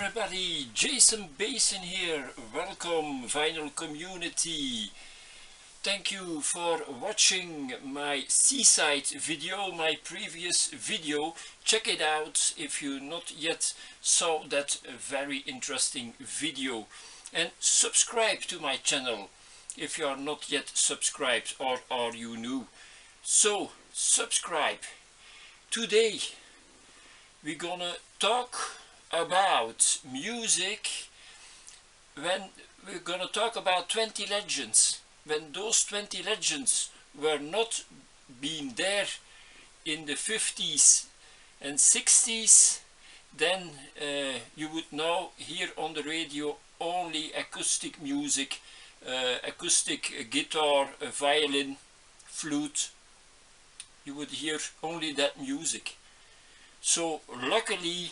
everybody, Jason Basin here. Welcome vinyl community. Thank you for watching my seaside video, my previous video. Check it out if you not yet saw that very interesting video. And subscribe to my channel if you are not yet subscribed, or are you new. So subscribe. Today we're gonna talk about music. When we're gonna talk about 20 legends, when those 20 legends were not being there in the 50s and 60s, then you would now hear on the radio only acoustic music, acoustic guitar, violin, flute. You would hear only that music. So luckily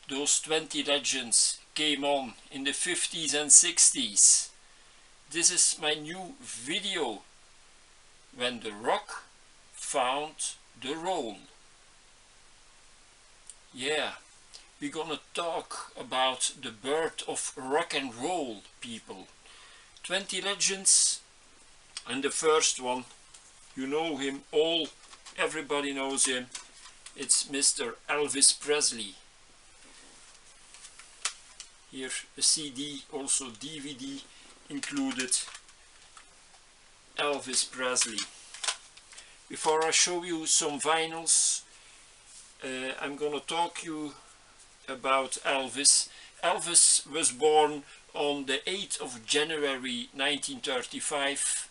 those 20 legends came on in the 50s and 60s. This is my new video, when the rock found the roll. Yeah, we're gonna talk about the birth of rock and roll, people. 20 legends, and the first one, you know him all, everybody knows him. It's Mr. Elvis Presley. Here a CD, also DVD included. Elvis Presley. Before I show you some vinyls, I'm gonna talk you about Elvis. Elvis was born on the 8th of January 1935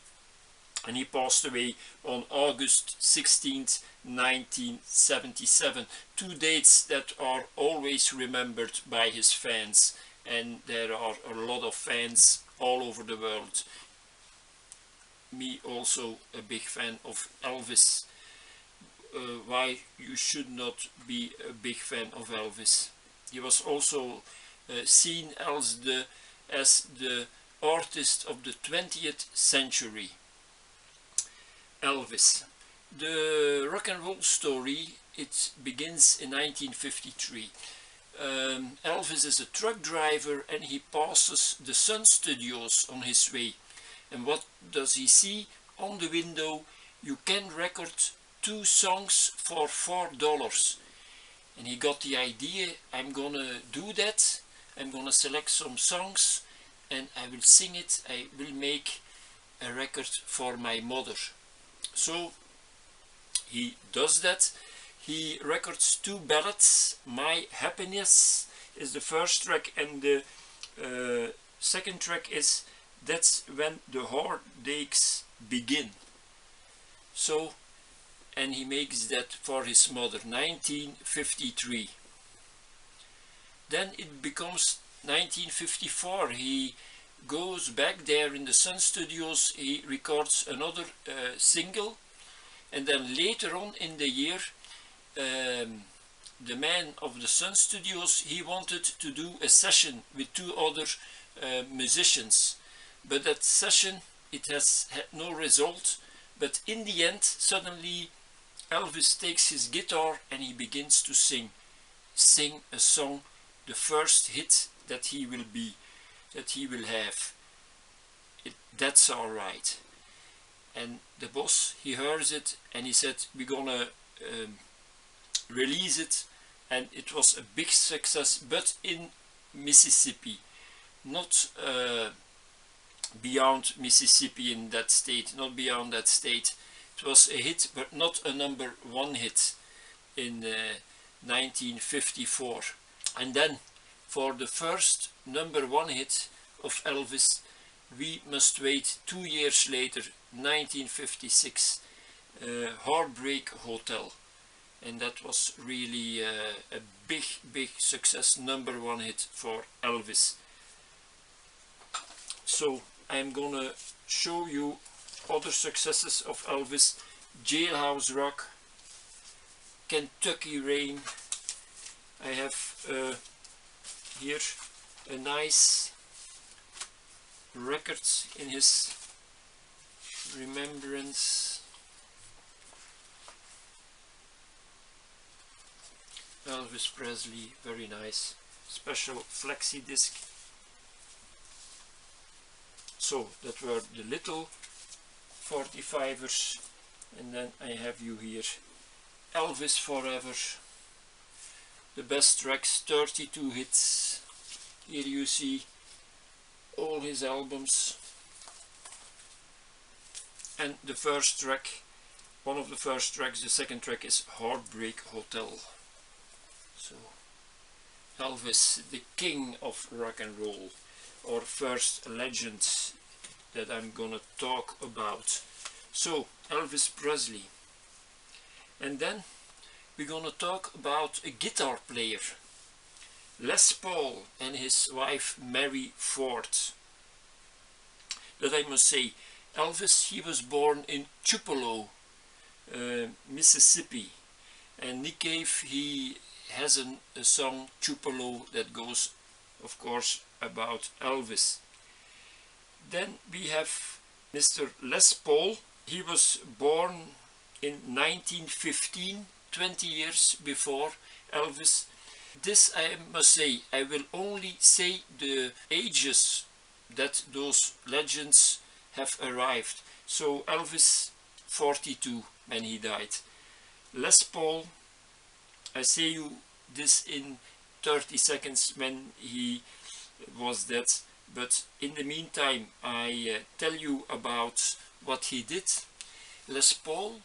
and he passed away on August 16th 1977. Two dates that are always remembered by his fans, and there are a lot of fans all over the world. Me also a big fan of Elvis. Why you should not be a big fan of Elvis? He was also seen as the artist of the 20th century. Elvis. The rock and roll story, it begins in 1953. Elvis is a truck driver and he passes the Sun Studios on his way. And what does he see on the window? You can record 2 songs for $4. And he got the idea, I'm gonna do that. I'm gonna select some songs and I will sing it. I will make a record for my mother. So he does that. He records 2 ballads. My Happiness is the first track, and the second track is That's When the Heartaches Begin. So, and he makes that for his mother, 1953. Then it becomes 1954. He goes back there in the Sun Studios. He records another single, and then later on in the year, the man of the Sun Studios, he wanted to do a session with 2 other musicians, but that session, it has had no result. But in the end, suddenly Elvis takes his guitar and he begins to sing a song, the first hit that he will have. That's Alright. And the boss, he hears it and he said, we're gonna release it. And it was a big success, but in Mississippi, not beyond Mississippi, in that state, not beyond that state. It was a hit, but not a #1 hit in 1954. And then for the first #1 hit of Elvis, we must wait 2 years later, 1956, Heartbreak Hotel. And that was really a big success, #1 hit for Elvis. So I'm gonna show you other successes of Elvis. Jailhouse Rock, Kentucky Rain. I have here a nice record in his remembrance. Elvis Presley, very nice. special flexi disc. So that were the little 45ers, and then I have you here Elvis Forever, the best tracks, 32 hits. Here you see all his albums, and the first track, one of the first tracks, the second track is Heartbreak Hotel. So Elvis, the king of rock and roll, or first legend that I'm gonna talk about. So Elvis Presley. And then we're gonna talk about a guitar player, Les Paul, and his wife Mary Ford. That I must say, Elvis, he was born in Tupelo, Mississippi, and Nick Cave, he has a song Tupelo that goes, of course, about Elvis. Then we have Mr. Les Paul. He was born in 1915, 20 years before Elvis. This I must say, I will only say the ages that those legends have arrived. So Elvis, 42 when he died. Les Paul, I say you this in 30 seconds when he was dead, but in the meantime I tell you about what he did. Les Paul,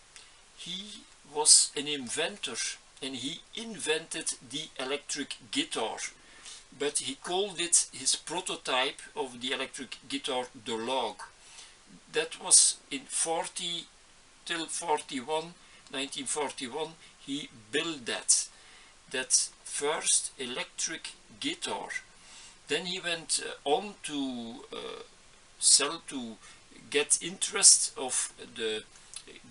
he was an inventor, and he invented the electric guitar, but he called it his prototype of the electric guitar, the Log. That was in 40 till 41, 1941, he built that first electric guitar. Then he went on to sell, to get interest of the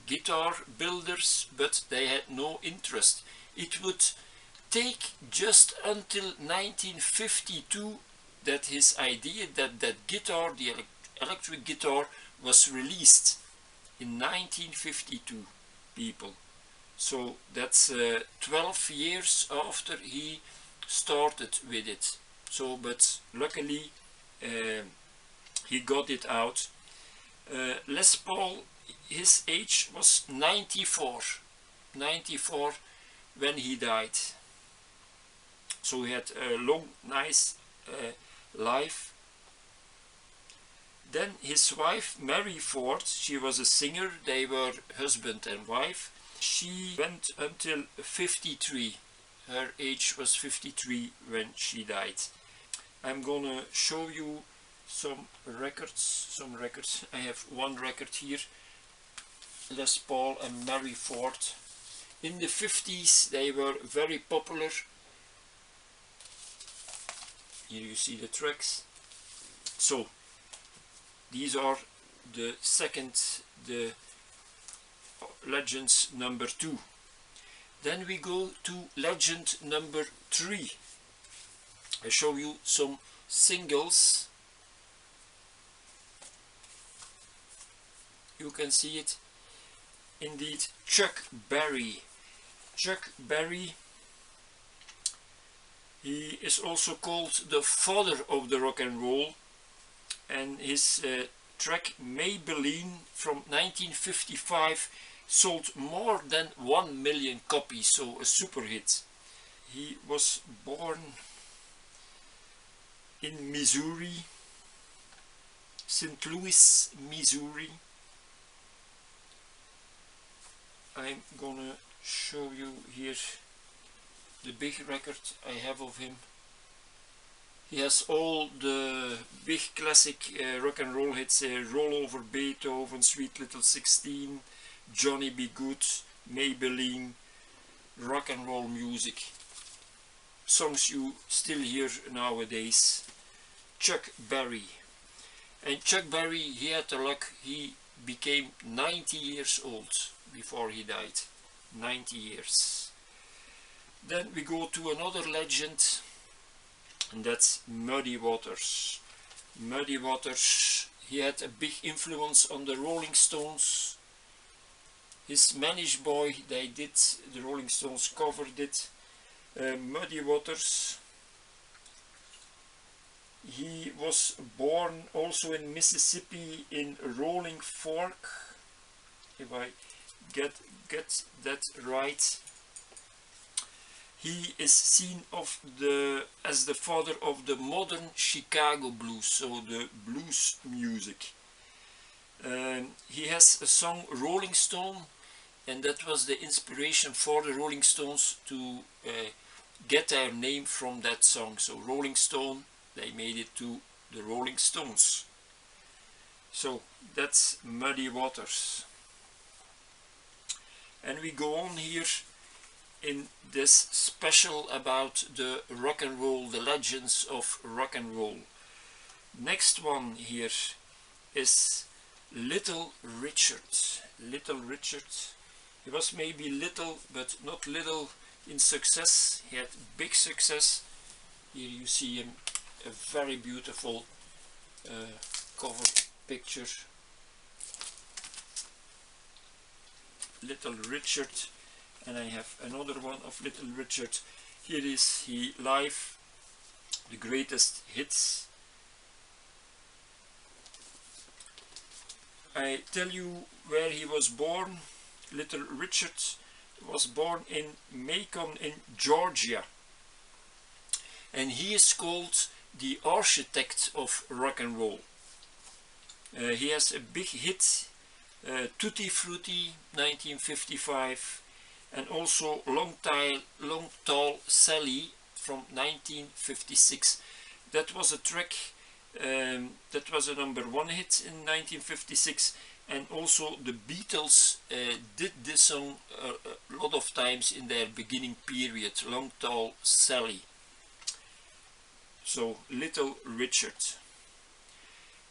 guitar builders, but they had no interest. It would take just until 1952 that his idea, that guitar, the electric guitar, was released in 1952, people. So that's 12 years after he started with it. So, but luckily he got it out. Les Paul, his age was 94 when he died. So he had a long, nice life. Then his wife Mary Ford, she was a singer, they were husband and wife. She went until 53, her age was 53 when she died. I'm gonna show you some records. I have one record here, Les Paul and Mary Ford. In the 50s they were very popular. Here you see the tracks. So these are the second, the legends number 2. Then we go to legend number 3. I show you some singles. You can see it. Indeed, Chuck Berry. Chuck Berry, he is also called the father of the rock and roll, and his track Maybelline from 1955 sold more than 1 million copies, so a super hit. He was born in Missouri, St. Louis, Missouri. I'm gonna show you here the big record I have of him. He has all the big classic rock and roll hits, Roll Over Beethoven, Sweet Little 16, Johnny Be Good, Maybelline, rock and roll music. Songs you still hear nowadays. Chuck Berry. And Chuck Berry, he had the luck, he became 90 years old before he died. 90 years. Then we go to another legend, and that's Muddy Waters. Muddy Waters, he had a big influence on the Rolling Stones. His Manish Boy, they did, the Rolling Stones covered it. Muddy Waters, He was born also in Mississippi in Rolling Fork, if I get that right. He is seen as the father of the modern Chicago blues, so the blues music. He has a song Rolling Stone, and that was the inspiration for the Rolling Stones to get their name from that song. So Rolling Stone, they made it to the Rolling Stones. So that's Muddy Waters. And we go on here in this special about the rock and roll, the legends of rock and roll. Next one here is Little Richard. Little Richard. He was maybe little, but not little in success. He had big success. Here you see him, a very beautiful cover picture. Little Richard. And I have another one of Little Richard. Here is he live, the greatest hits. I tell you where he was born. Little Richard was born in Macon in Georgia. And he is called the architect of rock and roll. He has a big hit, Tutti Frutti, 1955. And also Long Tall Sally from 1956. That was a track that was a #1 hit in 1956, and also the Beatles did this song a lot of times in their beginning period, Long Tall Sally. So Little Richard.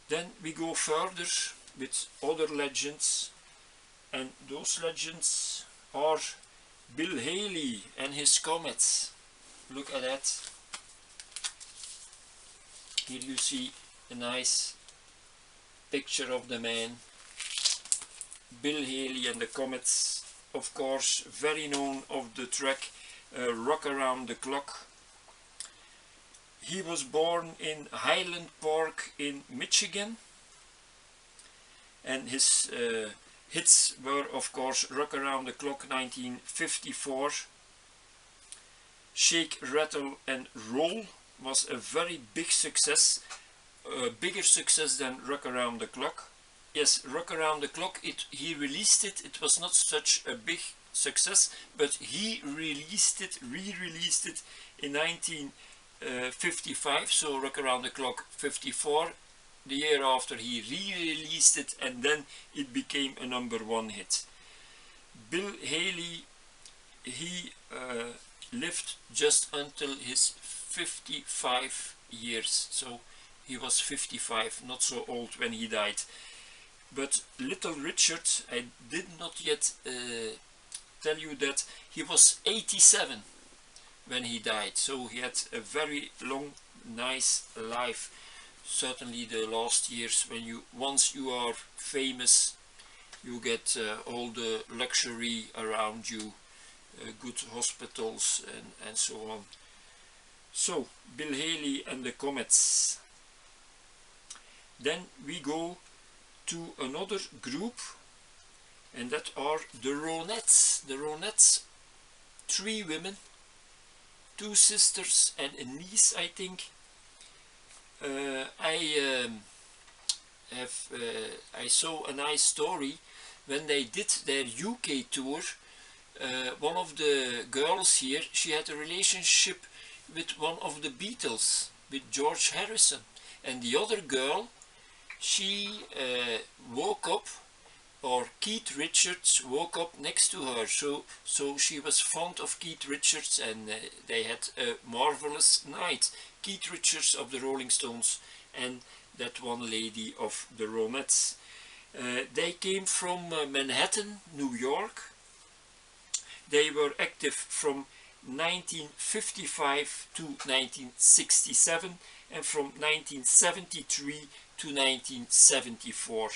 Then we go further with other legends, and those legends are Bill Haley and his Comets. Look at that. Here you see a nice picture of the man. Bill Haley and the Comets, of course, very known of the track Rock Around the Clock. He was born in Highland Park in Michigan, and his hits were, of course, Rock Around the Clock 1954. Shake, Rattle and Roll was a very big success, bigger success than Rock Around the Clock. Yes, Rock Around the Clock, he released it, it was not such a big success, but he re-released it in 1955, so Rock Around the Clock 54. The year after he re-released it, and then it became a #1 hit. Bill Haley, he lived just until his 55 years, so he was 55, not so old when he died. But Little Richard, I did not yet tell you that he was 87 when he died, so he had a very long, nice life. Certainly the last years, when once you are famous, you get all the luxury around you, good hospitals and so on. So Bill Haley and the Comets. Then we go to another group, and that are the Ronettes. The Ronettes, 3 women, 2 sisters and a niece, I think. I saw a nice story when they did their UK tour. One of the girls here, she had a relationship with one of the Beatles, with George Harrison, and the other girl, she woke up, or Keith Richards woke up next to her, so she was fond of Keith Richards, and they had a marvelous night. Keith Richards of the Rolling Stones and that one lady of the Ronettes. They came from Manhattan, New York. They were active from 1955 to 1967 and from 1973 to 1974.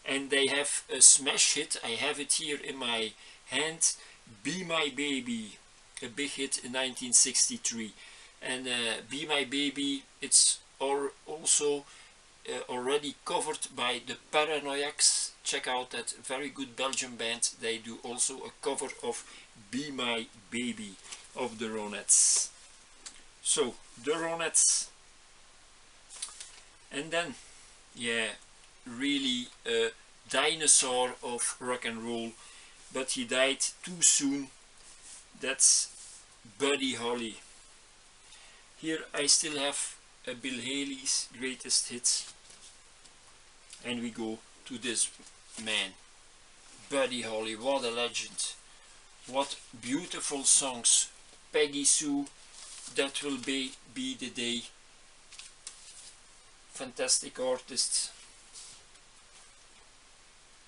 And they have a smash hit, I have it here in my hand, Be My Baby, a big hit in 1963. And Be My Baby, it's are also already covered by the Paranoiacs. Check out that very good Belgian band. They do also a cover of Be My Baby of the Ronettes. So the Ronettes, and then yeah, really a dinosaur of rock and roll, but he died too soon. That's Buddy Holly. Here I still have Bill Haley's greatest hits, and we go to this man, Buddy Holly. What a legend, what beautiful songs. Peggy Sue, That Will Be the Day. Fantastic artists.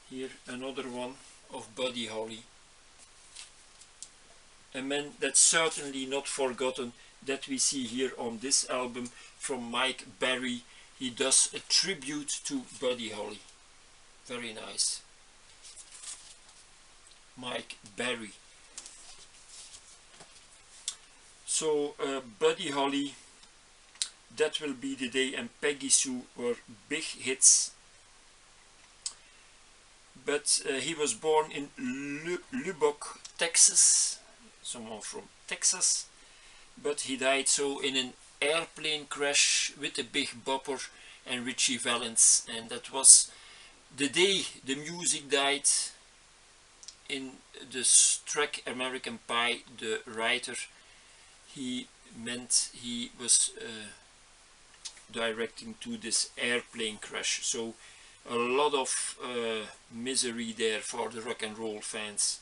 Here another one of Buddy Holly, a man that's certainly not forgotten, that we see here on this album from Mike Berry. He does a tribute to Buddy Holly. Very nice. Mike Berry. So Buddy Holly, That Will Be the Day and Peggy Sue were big hits. But he was born in Lubbock, Texas. Someone from Texas. But he died so in an airplane crash with a Big Bopper and Richie Valens, and that was the day the music died. In the track American Pie, the writer, he meant he was directing to this airplane crash, so a lot of misery there for the rock and roll fans,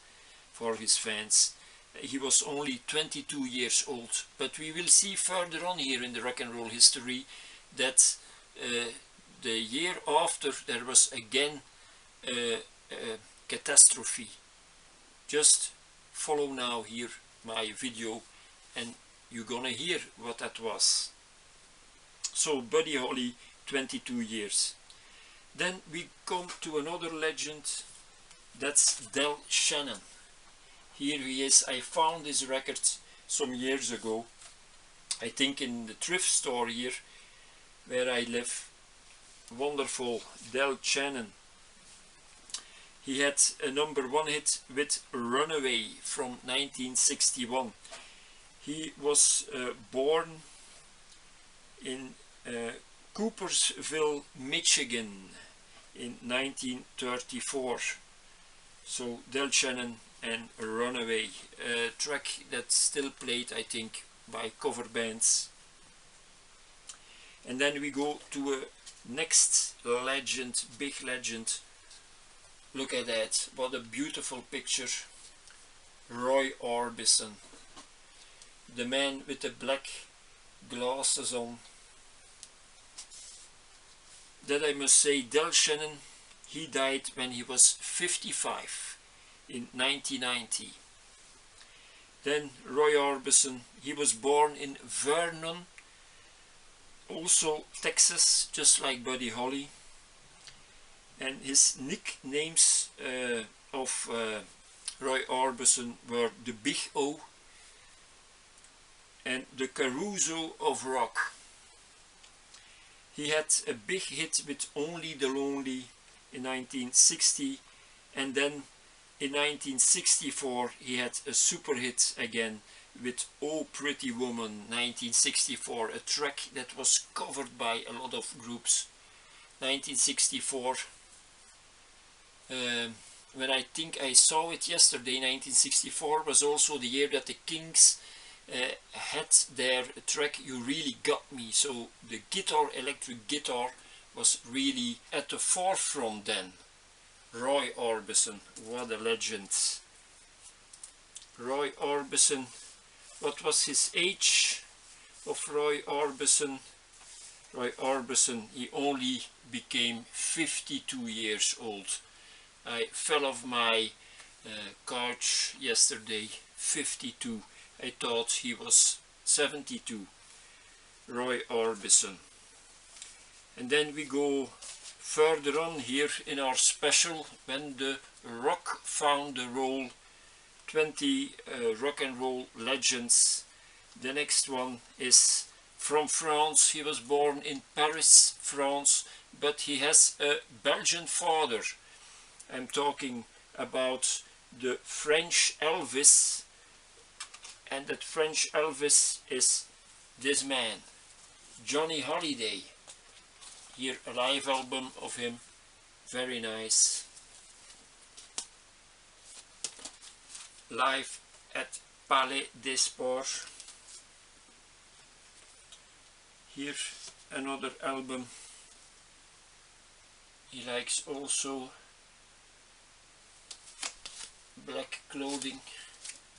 for his fans. He was only 22 years old, but we will see further on here in the rock and roll history that the year after there was again a catastrophe. Just follow now here my video and you're gonna hear what that was. So Buddy Holly, 22 years. Then we come to another legend, that's Del Shannon. Here he is. I found this record some years ago, I think in the thrift store here where I live. Wonderful Del Shannon. He had a #1 hit with Runaway from 1961. He was born in Coopersville, Michigan in 1934. So Del Shannon and Runaway, a track that's still played, I think, by cover bands. And then we go to a next legend, big legend. Look at that, what a beautiful picture. Roy Orbison, the man with the black glasses on. That I must say, Del Shannon, he died when he was 55 in 1990. Then Roy Orbison, he was born in Vernon, also Texas, just like Buddy Holly. And his nicknames of Roy Orbison were the Big O and the Caruso of rock. He had a big hit with Only the Lonely in 1960, and then in 1964 he had a super hit again with Oh Pretty Woman, 1964, a track that was covered by a lot of groups. 1964, when I think I saw it yesterday, 1964 was also the year that the Kings had their track You Really Got Me, so the guitar, electric guitar, was really at the forefront then. Roy Orbison, what a legend. Roy Orbison, what was his age of Roy Orbison? Roy Orbison, he only became 52 years old. I fell off my couch yesterday, 52. I thought he was 72. Roy Orbison. And then we go further on here in our special, when the rock found a role, 20 rock and roll legends. The next one is from France. He was born in Paris, France, but he has a Belgian father. I'm talking about the French Elvis, and that French Elvis is this man, Johnny Holiday. Here a live album of him, very nice. Live at Palais des Sports. Here another album. He likes also black clothing,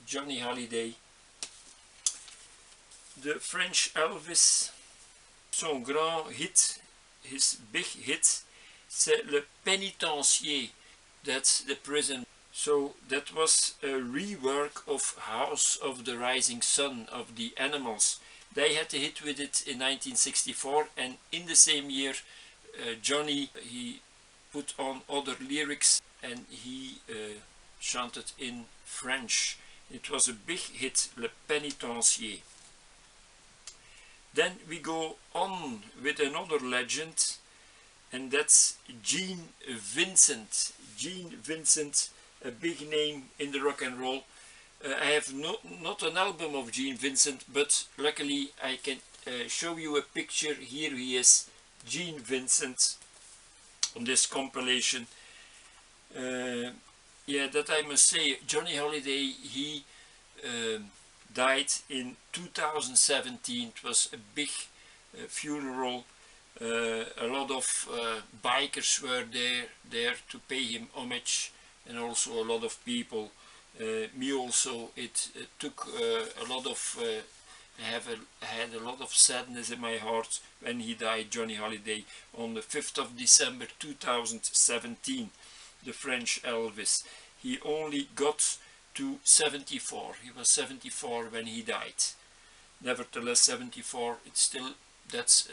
Johnny Holiday. The French Elvis, son grand hit, his big hit, c'est Le Pénitencier, that's the prison. So that was a rework of House of the Rising Sun of the Animals. They had a hit with it in 1964, and in the same year Johnny, he put on other lyrics and he chanted in French. It was a big hit, Le Pénitencier. Then we go on with another legend, and that's Gene Vincent. Gene Vincent, a big name in the rock and roll. I have not an album of Gene Vincent, but luckily I can show you a picture. Here he is, Gene Vincent, on this compilation. Yeah, that I must say, Johnny Holiday, he died in 2017. It was a big funeral. A lot of bikers were there to pay him homage, and also a lot of people. Me also. It took a lot of. I had a lot of sadness in my heart when he died, Johnny Holiday, on the 5th of December 2017. The French Elvis. He only got to 74. He was 74 when he died. Nevertheless, 74, it's still, that's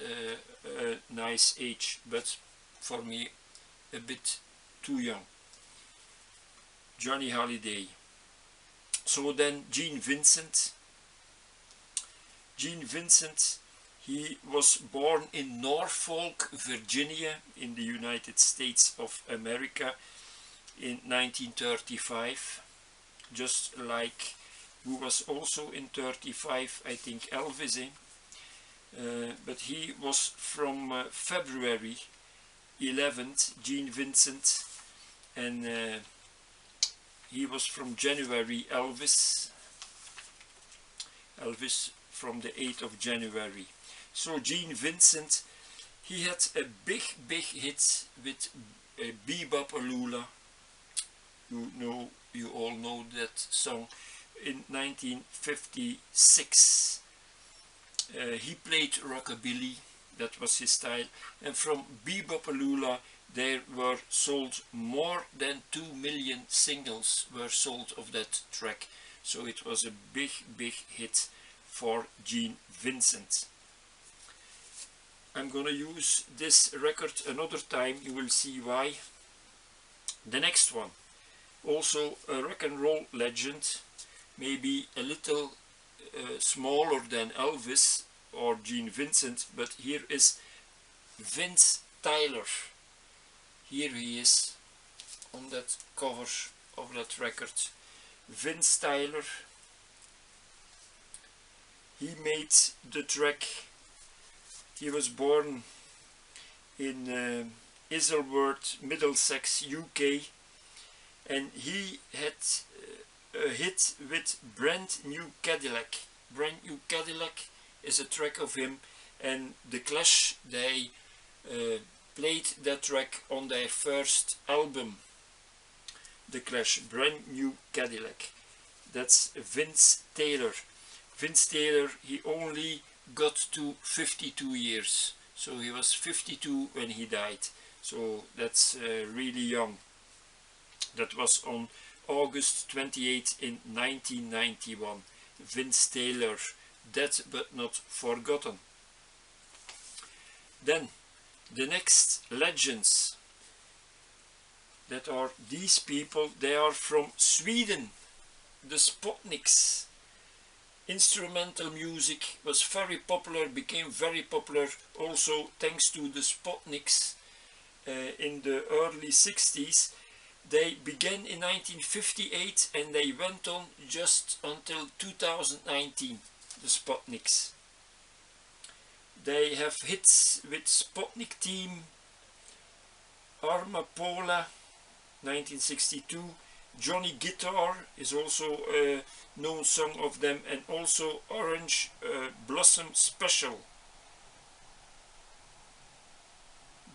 a nice age, but for me a bit too young. Johnny Holiday. So then Gene Vincent. Gene Vincent, he was born in Norfolk, Virginia, in the United States of America in 1935. Just like who was also in 35, I think Elvis, but he was from February 11th, Gene Vincent, and he was from January, Elvis from the 8th of January. So Gene Vincent, he had a big hit with Bebop-A-Lula. You all know that song. In 1956 he played rockabilly, that was his style, and from Bebop-A-Lula there were sold more than 2 million singles were sold of that track. So it was a big hit for Gene Vincent. I'm gonna use this record another time, you will see why. The next one, also a rock and roll legend, maybe a little smaller than Elvis or Gene Vincent, but here is Vince Tyler. Here he is on that cover of that record. Vince Tyler, he made the track. He was born in Isleworth, Middlesex, UK, and he had a hit with Brand New Cadillac. Brand New Cadillac is a track of him, and The Clash, they played that track on their first album, The Clash, Brand New Cadillac. That's Vince Taylor. Vince Taylor, he only got to 52 years, so he was 52 when he died, so that's really young. That was on August 28 in 1991. Vince Taylor, dead but not forgotten. Then the next legends, that are these people. They are from Sweden, the Spotniks. Instrumental music was very popular, became very popular also thanks to the Sputniks in the early 60s. They began in 1958 and they went on just until 2019, the Sputniks. They have hits with Sputnik Team, Armapola, 1962, Johnny Guitar is also a known song of them, and also Orange Blossom Special.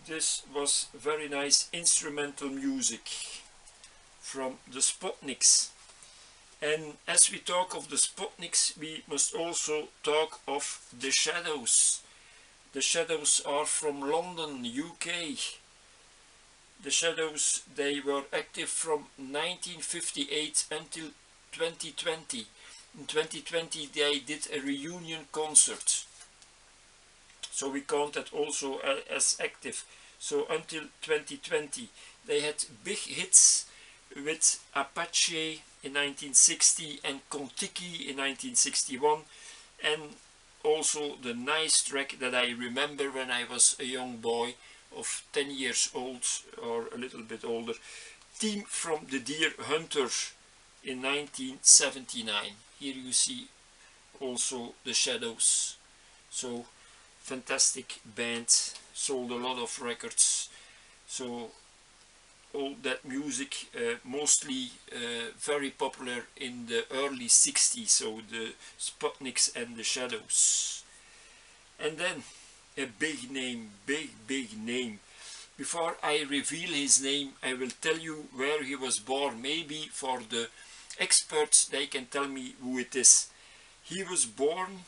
This was very nice instrumental music from the Sputniks. And as we talk of the Sputniks, we must also talk of the Shadows. The Shadows are from London, UK. The Shadows, they were active from 1958 until 2020. In 2020 they did a reunion concert. So we count that also as active. So until 2020 they had big hits with Apache in 1960 and Kon-Tiki in 1961, and also the nice track that I remember when I was a young boy of 10 years old or a little bit older, Team from the Deer Hunter in 1979. Here you see also the Shadows. So fantastic band, sold a lot of records. So all that music mostly very popular in the early 60s, so the Sputniks and the Shadows. And then a big name, big name. Before I reveal his name, I will tell you where he was born. Maybe for the experts they can tell me who it is. He was born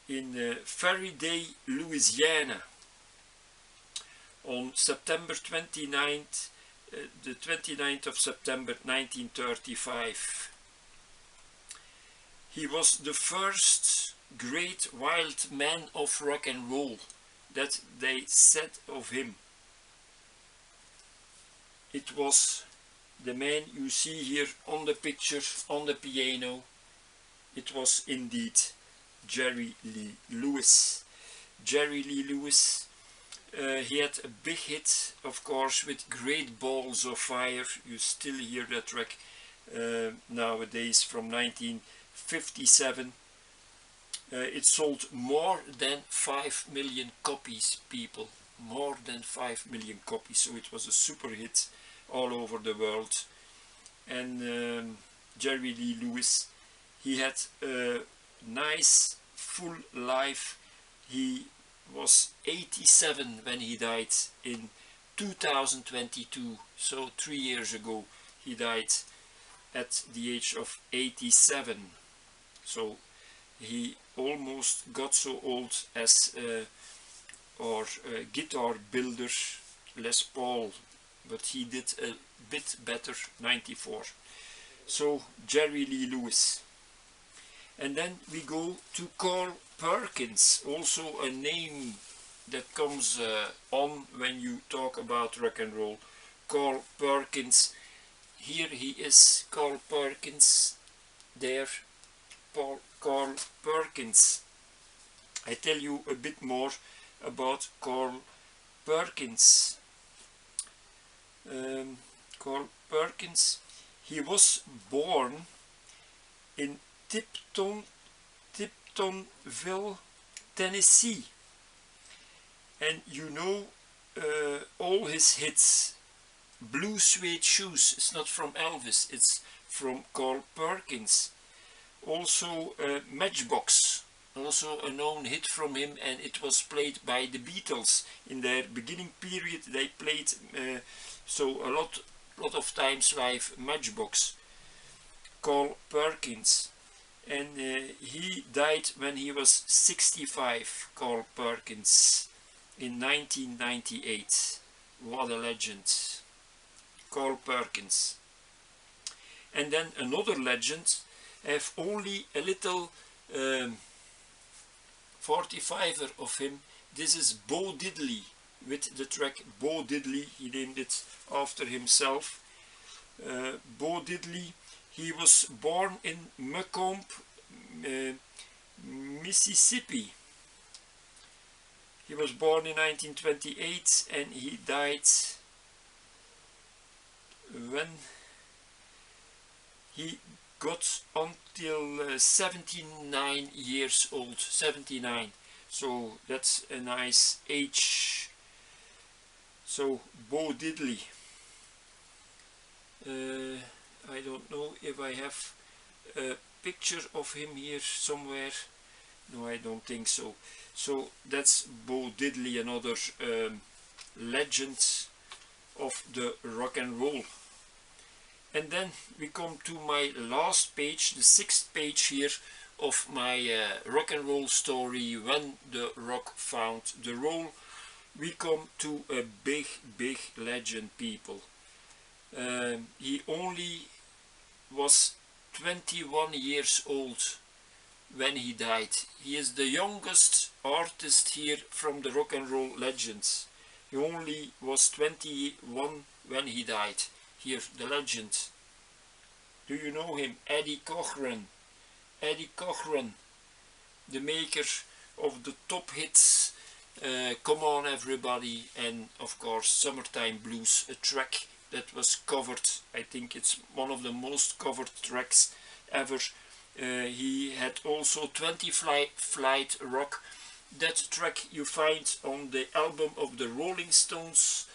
in Faraday, Louisiana on September 29th, the 29th of September 1935. He was the first great wild man of rock and roll that they said of him. It was the man you see here on the picture on the piano. It was indeed Jerry Lee Lewis. Jerry Lee Lewis, he had a big hit, of course, with Great Balls of Fire. You still hear that track nowadays, from 1957. It sold more than 5 million copies, people. More than 5 million copies, so it was a super hit all over the world. And Jerry Lee Lewis, he had a nice full life. He was 87 when he died in 2022, so 3 years ago he died at the age of 87. So he almost got so old as our guitar builder Les Paul, but he did a bit better, 94. So Jerry Lee Lewis. And then we go to Carl Perkins, also a name that comes on when you talk about rock and roll. Carl Perkins, here he is, Carl Perkins, there, Carl Perkins. I tell you a bit more about Carl Perkins. Carl Perkins, he was born in Tiptonville, Tennessee, and you know all his hits. Blue Suede Shoes is not from Elvis, it's from Carl Perkins. Also Matchbox, also a known hit from him, and it was played by the Beatles in their beginning period. They played so a lot of times live Matchbox. Carl Perkins, and he died when he was 65, Carl Perkins, in 1998. What a legend, Carl Perkins. And then another legend, I have only a little 45er of him. This is Bo Diddley, with the track Bo Diddley. He named it after himself. Bo Diddley, he was born in Macomb, uh, Mississippi. He was born in 1928 and he died when he got until 79 years old. 79. So that's a nice age. So Bo Diddley. I don't know if I have a picture of him here somewhere. No, I don't think so. So that's Bo Diddley, another legend of the rock and roll. And then we come to my last page, the 6th page here of my rock and roll story, When the Rock Found the Roll. We come to a big legend, people. He only was 21 years old when he died. He is the youngest artist here from the rock and roll legends. He only was 21 when he died. Here, the legend. Do you know him? Eddie Cochran. Eddie Cochran, the maker of the top hits, Come On Everybody, and of course Summertime Blues, a track that was covered. I think it's one of the most covered tracks ever. He had also 20 Flight Rock. That track you find on the album of the Rolling Stones.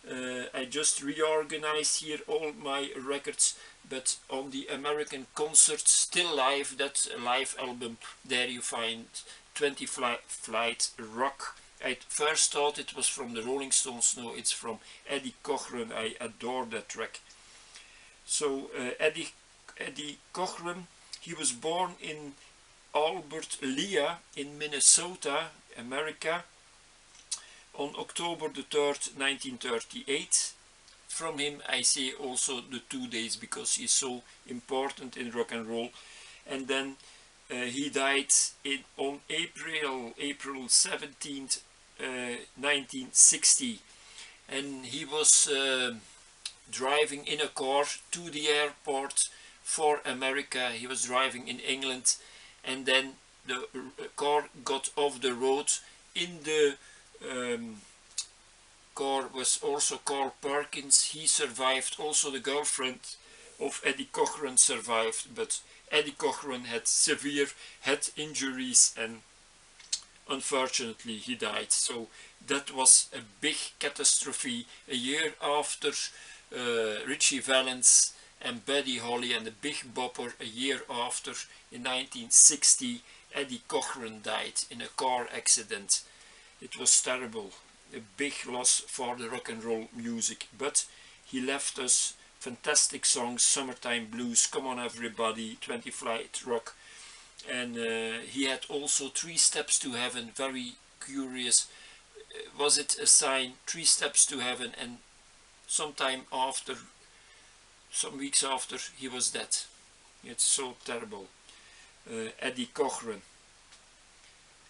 I just reorganized here all my records, but on the American Concert Still Live, that live album, there you find 20 Flight Rock. I first thought it was from the Rolling Stones. No, it's from Eddie Cochran. I adore that track. So Eddie Cochran, he was born in Albert Lea in Minnesota, America, on October the 3rd, 1938. From him I say also the 2 days, because he's so important in rock and roll. And then he died on April 17th, 1960. And he was driving in a car to the airport for America. He was driving in England, and then the car got off the road. In the car was also Carl Perkins. He survived. Also the girlfriend of Eddie Cochran survived, but Eddie Cochran had severe head injuries and unfortunately he died. So that was a big catastrophe. A year after Richie Valens and Buddy Holly and the Big Bopper, a year after, in 1960, Eddie Cochran died in a car accident. It was terrible, a big loss for the rock and roll music, but he left us fantastic songs, Summertime Blues, Come On Everybody, 20 Flight Rock, and he had also 3 Steps to Heaven, very curious. Was it a sign? 3 Steps to Heaven, and sometime after, some weeks after, he was dead. It's so terrible. Eddie Cochran.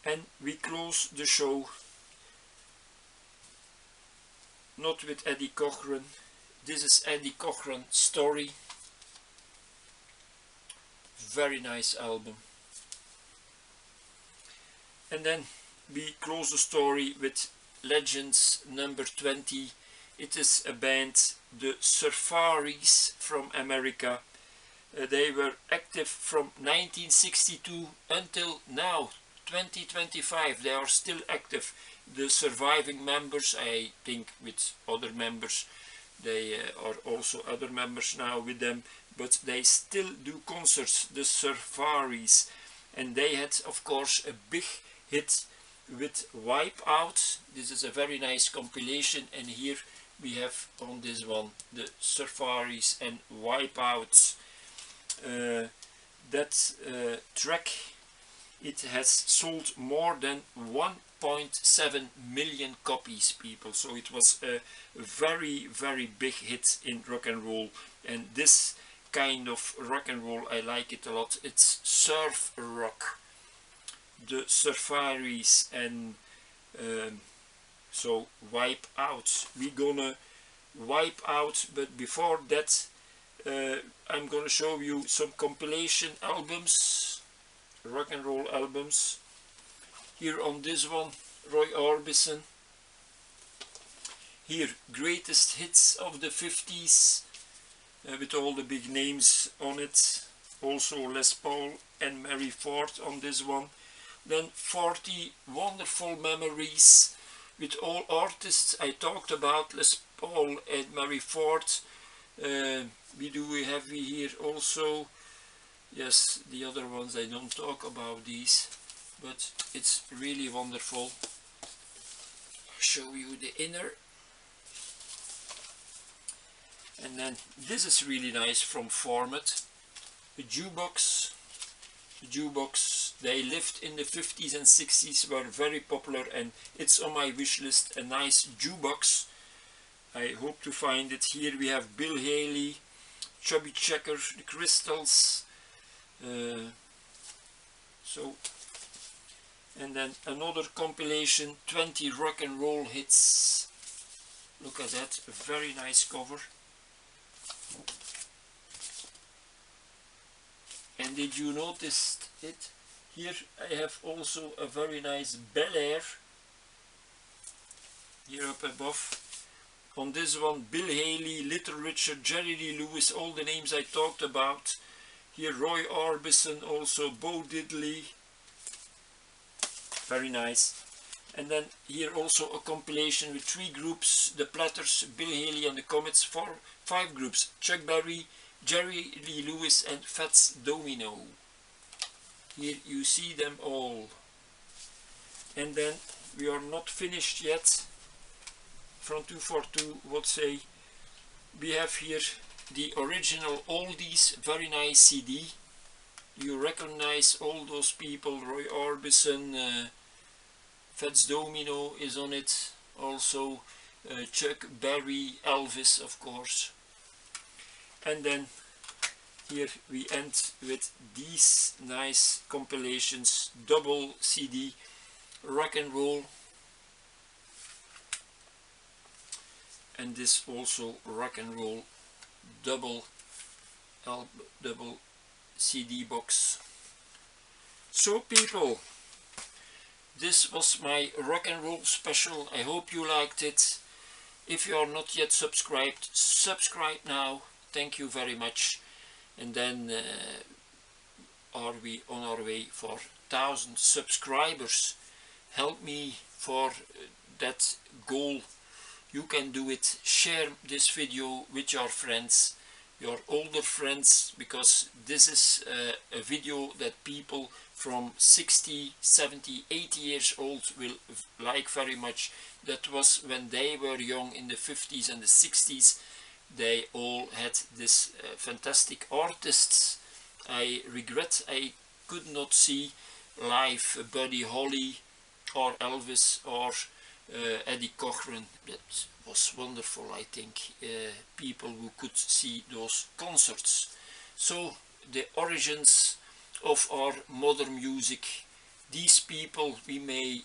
And we close the show not with Eddie Cochran. This is Eddie Cochran's Story. Very nice album. And then we close the story with Legends number 20. It is a band, the Surfaris from America. They were active from 1962 until now, 2025. They are still active. The surviving members, I think with other members, they are also other members now with them, but they still do concerts, the Surfaris. And they had, of course, a big hit with Wipeout. This is a very nice compilation, and here we have on this one the Surfaris and Wipeout. That track, it has sold more than 1.7 million copies, people. So it was a very, very big hit in rock and roll. And this kind of rock and roll, I like it a lot. It's surf rock, the Surfaris, and so Wipeout. We're gonna wipe out, but before that I'm gonna show you some compilation albums. rock and roll albums. Here on this one, Roy Orbison. Here, greatest hits of the 50s, with all the big names on it. Also Les Paul and Mary Ford on this one. Then 40 wonderful memories with all artists I talked about, Les Paul and Mary Ford. We have here also, yes, the other ones I don't talk about these, but it's really wonderful. I'll show you the inner. And then this is really nice from Format, a jukebox. The jukebox, they lived in the 50s and 60s, were very popular, and it's on my wish list, a nice jukebox. I hope to find it. Here we have Bill Haley, Chubby Checker, the Crystals. And then another compilation, 20 rock and roll hits. Look at that, a very nice cover. And did you notice it? Here I have also a very nice Bel Air. Here up above. On this one, Bill Haley, Little Richard, Jerry Lee Lewis, all the names I talked about. Here Roy Orbison, also Bo Diddley. Very nice. And then here also a compilation with 3 groups, the Platters, Bill Haley and the Comets, 5 groups, Chuck Berry, Jerry Lee Lewis and Fats Domino. Here you see them all. And then we are not finished yet. From 242 would say we have here the original Oldies, very nice CD. You recognize all those people, Roy Orbison, Fats Domino is on it, also Chuck Berry, Elvis of course. And then here we end with these nice compilations, double CD, rock and roll, and this also rock and roll double CD box. So people, this was my rock and roll special. I hope you liked it. If you are not yet subscribed, subscribe now. Thank you very much. And then are we on our way for 1,000 subscribers. Help me for that goal. You can do it. Share this video with your friends, your older friends, because this is a video that people from 60, 70, 80 years old will like very much. That was when they were young in the 50s and the 60s. They all had this fantastic artists. I regret I could not see live Buddy Holly or Elvis or Eddie Cochran. That was wonderful, I think. People who could see those concerts. So the origins of our modern music, these people, we may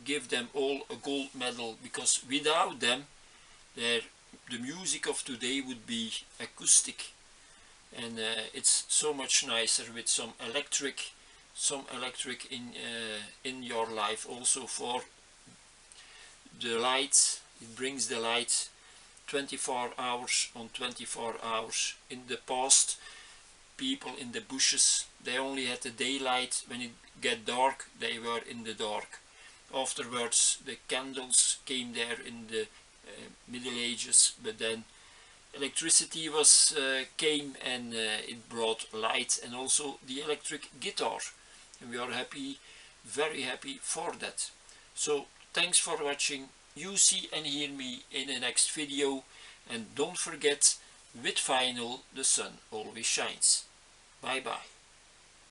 give them all a gold medal, because without them the music of today would be acoustic, and it's so much nicer with some electric in your life. Also for the light, it brings the light 24 hours on 24 hours. In the past, people in the bushes, they only had the daylight. When it get dark, they were in the dark. Afterwards the candles came there in the Middle Ages, but then electricity was came, and it brought light, and also the electric guitar, and we are happy, very happy for that. So thanks for watching. You see and hear me in the next video, and don't forget, with vinyl the sun always shines. Bye bye.